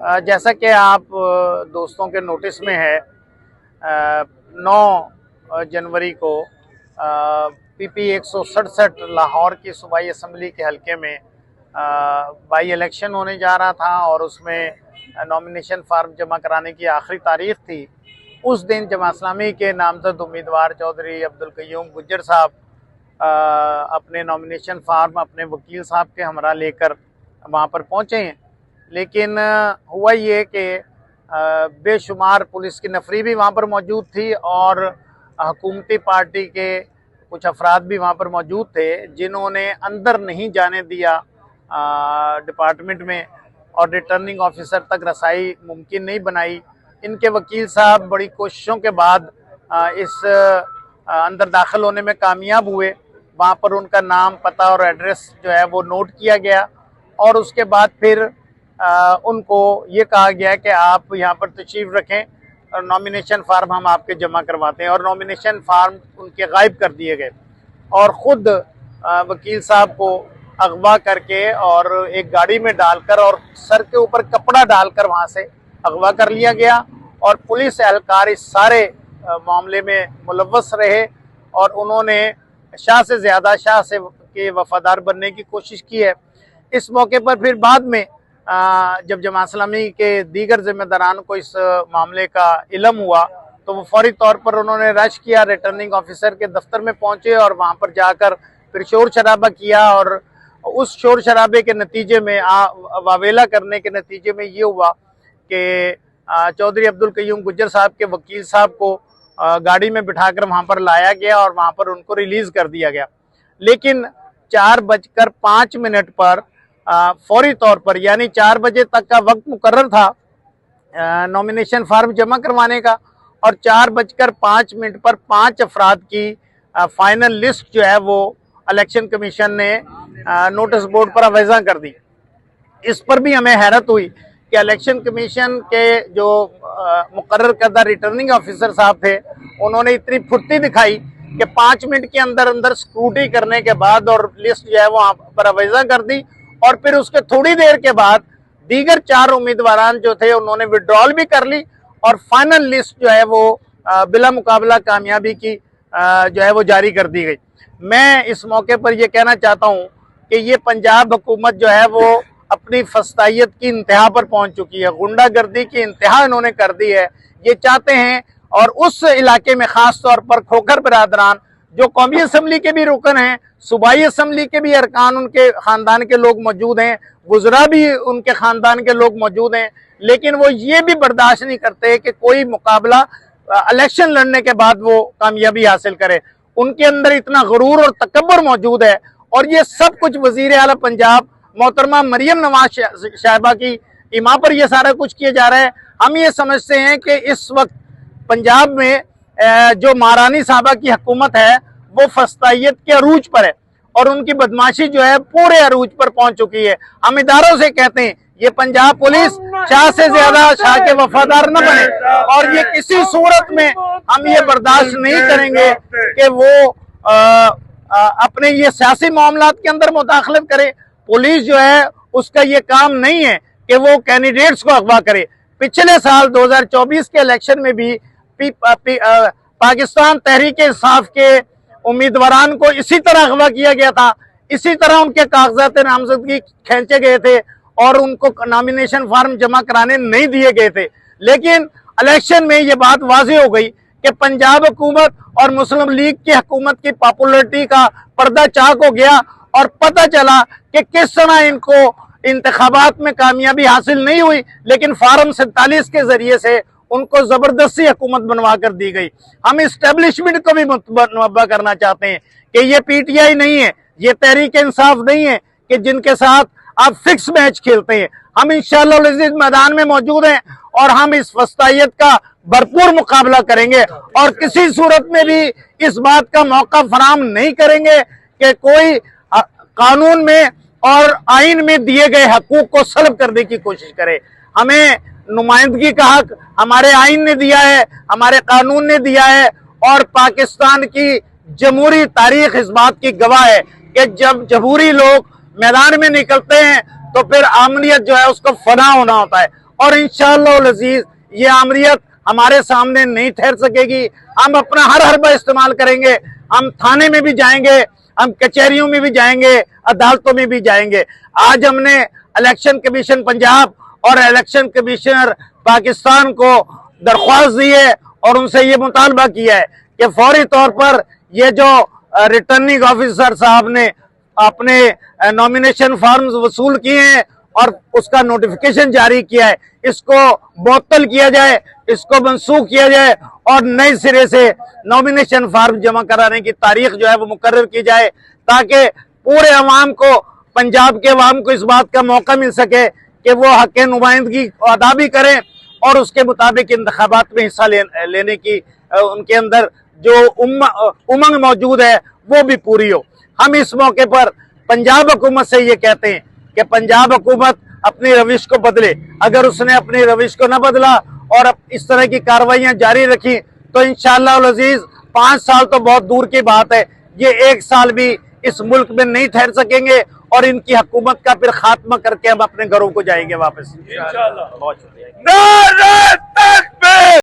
जैसा कि आप दोस्तों के नोटिस में है, 9 जनवरी को पीपी 167 लाहौर की सूबाई असम्बली के हलके में बाई इलेक्शन होने जा रहा था और उसमें नॉमिनेशन फार्म जमा कराने की आखिरी तारीख थी। उस दिन जमात इस्लामी के नामजद उम्मीदवार चौधरी अब्दुल कय्यूम गुज्जर साहब अपने नॉमिनेशन फार्म अपने वकील साहब के हमरा लेकर वहाँ पर पहुँचे हैं। लेकिन हुआ ये कि बेशुमार पुलिस की नफरी भी वहाँ पर मौजूद थी और हुकूमती पार्टी के कुछ अफराद भी वहाँ पर मौजूद थे जिन्होंने अंदर नहीं जाने दिया डिपार्टमेंट में और रिटर्निंग ऑफिसर तक रसाई मुमकिन नहीं बनाई। इनके वकील साहब बड़ी कोशिशों के बाद इस अंदर दाखिल होने में कामयाब हुए। वहाँ पर उनका नाम, पता और एड्रेस जो है वो नोट किया गया और उसके बाद फिर उनको ये कहा गया कि आप यहाँ पर तशरीफ़ रखें और नॉमिनेशन फार्म हम आपके जमा करवाते हैं। और नॉमिनेशन फार्म उनके गायब कर दिए गए और ख़ुद वकील साहब को अगवा करके और एक गाड़ी में डालकर और सर के ऊपर कपड़ा डालकर वहाँ से अगवा कर लिया गया। और पुलिस एहलकार इस सारे मामले में मुलव्वस रहे और उन्होंने शाह से ज़्यादा शाह से के वफादार बनने की कोशिश की है। इस मौके पर फिर बाद में जब जमात इस्लामी के दीगर जिम्मेदारान को इस मामले का इल्म हुआ तो वो फौरी तौर पर उन्होंने रश किया, रिटर्निंग ऑफिसर के दफ्तर में पहुंचे और वहां पर जाकर फिर शोर शराबा किया। और उस शोर शराबे के नतीजे में वावेला करने के नतीजे में ये हुआ कि चौधरी अब्दुल कय्यूम गुज्जर साहब के वकील साहब को गाड़ी में बिठाकर वहां पर लाया गया और वहां पर उनको रिलीज कर दिया गया। लेकिन 4:05 पर फौरी तौर पर यानी 4 बजे तक का वक्त मुकर्रर था नॉमिनेशन फार्म जमा करवाने का और 4:05 पर 5 अफराद की फाइनल लिस्ट जो है वो इलेक्शन कमीशन ने नोटिस बोर्ड पर अवेज़ा कर दी। इस पर भी हमें हैरत हुई कि इलेक्शन कमीशन के जो मुकर्रर करदा रिटर्निंग ऑफिसर साहब थे उन्होंने इतनी फुर्ती दिखाई कि 5 मिनट के अंदर अंदर स्क्रूटी करने के बाद और लिस्ट जो है वो वहाँ पर अवेज़ा कर दी। और फिर उसके थोड़ी देर के बाद दीगर 4 उम्मीदवारान जो थे उन्होंने विड्रॉल भी कर ली और फाइनल लिस्ट जो है वो बिला मुकाबला कामयाबी की जो है वो जारी कर दी गई। मैं इस मौके पर ये कहना चाहता हूँ कि ये पंजाब हुकूमत जो है वो अपनी फस्तायत की इंतहा पर पहुंच चुकी है, गुंडागर्दी की इंतहा इन्होंने कर दी है। ये चाहते हैं और उस इलाके में ख़ास तौर पर खोखर बिरादरान जो कौमी असम्बली के भी रुकन हैं, सूबाई असम्बली के भी अरकान उनके ख़ानदान के लोग मौजूद हैं, वुज़रा भी उनके ख़ानदान के लोग मौजूद हैं, लेकिन वो ये भी बर्दाश्त नहीं करते कि कोई मुकाबला इलेक्शन लड़ने के बाद वो कामयाबी हासिल करे। उनके अंदर इतना गुरूर और तकब्बुर मौजूद है और ये सब कुछ वज़ीर आला पंजाब मोहतरमा मरियम नवाज साहिबा की इमा पर यह सारा कुछ किया जा रहा है। हम ये समझते हैं कि इस वक्त पंजाब में जो महारानी साहबा की हुकूमत है वो फस्तायत के अरूज पर है और उनकी बदमाशी जो है पूरे अरूज पर पहुंच चुकी है। हम इदारों से कहते हैं ये पंजाब पुलिस शाह से ज्यादा शाह के वफादार न बने और ये किसी सूरत में हम ये बर्दाश्त नहीं करेंगे कि वो अपने ये सियासी मामलात के अंदर मुदाखलत करे। पुलिस जो है उसका ये काम नहीं है कि वो कैंडिडेट्स को अगवा करे। पिछले साल 2024 के इलेक्शन में भी पाकिस्तान तहरीक इंसाफ के उम्मीदवारान को इसी तरह अगवा किया गया था, इसी तरह उनके कागजात नामजदगी खींचे गए थे और उनको नॉमिनेशन फार्म जमा कराने नहीं दिए गए थे। लेकिन इलेक्शन में ये बात वाज़ेह हो गई कि पंजाब हुकूमत और मुस्लिम लीग की हुकूमत की पॉपुलरिटी का पर्दा चाक हो गया और पता चला कि किस तरह इनको इंतखाबात में कामयाबी हासिल नहीं हुई, लेकिन फार्म 47 के जरिए से उनको जबरदस्ती हुकूमत बनवा कर दी गई। हम इस्टेब्लिशमेंट को भी मुतबा करना चाहते हैं कि ये पीटीआई नहीं है, ये तहरीक इंसाफ नहीं है कि जिनके साथ आप फिक्स मैच खेलते हैं। हम इंशाअल्लाह अज़ीज़ मैदान में मौजूद हैं और हम इस फस्तायत का भरपूर मुकाबला करेंगे और किसी सूरत में भी इस बात का मौका फराम नहीं करेंगे कि कोई कानून में और आइन में दिए गए हकूक को सल्ब करने की कोशिश करे। हमें नुमाइंदगी का हक हमारे आइन ने दिया है, हमारे कानून ने दिया है और पाकिस्तान की जमहूरी तारीख इस बात की गवाह है कि जब जमहूरी लोग मैदान में निकलते हैं तो फिर आमनियत जो है उसको फना होना होता है और इंशाअल्लाह अज़ीज ये आमरीत हमारे सामने नहीं ठहर सकेगी। हम अपना हर हरबा इस्तेमाल करेंगे, हम थाने में भी जाएंगे, हम कचहरियों में भी जाएंगे, अदालतों में भी जाएंगे। आज हमने इलेक्शन कमीशन पंजाब और इलेक्शन कमिश्नर पाकिस्तान को दरख्वास्त दी है और उनसे ये मुतालबा किया है कि फौरी तौर पर ये जो रिटर्निंग ऑफिसर साहब ने अपने नॉमिनेशन फॉर्म्स वसूल किए हैं और उसका नोटिफिकेशन जारी किया है, इसको मुअत्तल किया जाए, इसको मनसूख किया जाए और नए सिरे से नॉमिनेशन फॉर्म जमा कराने की तारीख जो है वो मुकर्रर की जाए, ताकि पूरे अवाम को, पंजाब के अवाम को इस बात का मौका मिल सके कि वो हक नुमाइंदगी अदा भी करें और उसके मुताबिक इंतखाबात में हिस्सा लेने की उनके अंदर जो उमंग मौजूद है वो भी पूरी हो। हम इस मौके पर पंजाब हुकूमत से ये कहते हैं कि पंजाब हुकूमत अपनी रविश को बदले। अगर उसने अपनी रविश को न बदला और इस तरह की कार्रवाइयां जारी रखी तो इंशाअल्लाह अज़ीज 5 साल तो बहुत दूर की बात है, ये 1 साल भी इस मुल्क में नहीं ठहर सकेंगे और इनकी हुकूमत का फिर खात्मा करके हम अपने घरों को जाएंगे वापस इंशाअल्लाह। बहुत शुक्रिया।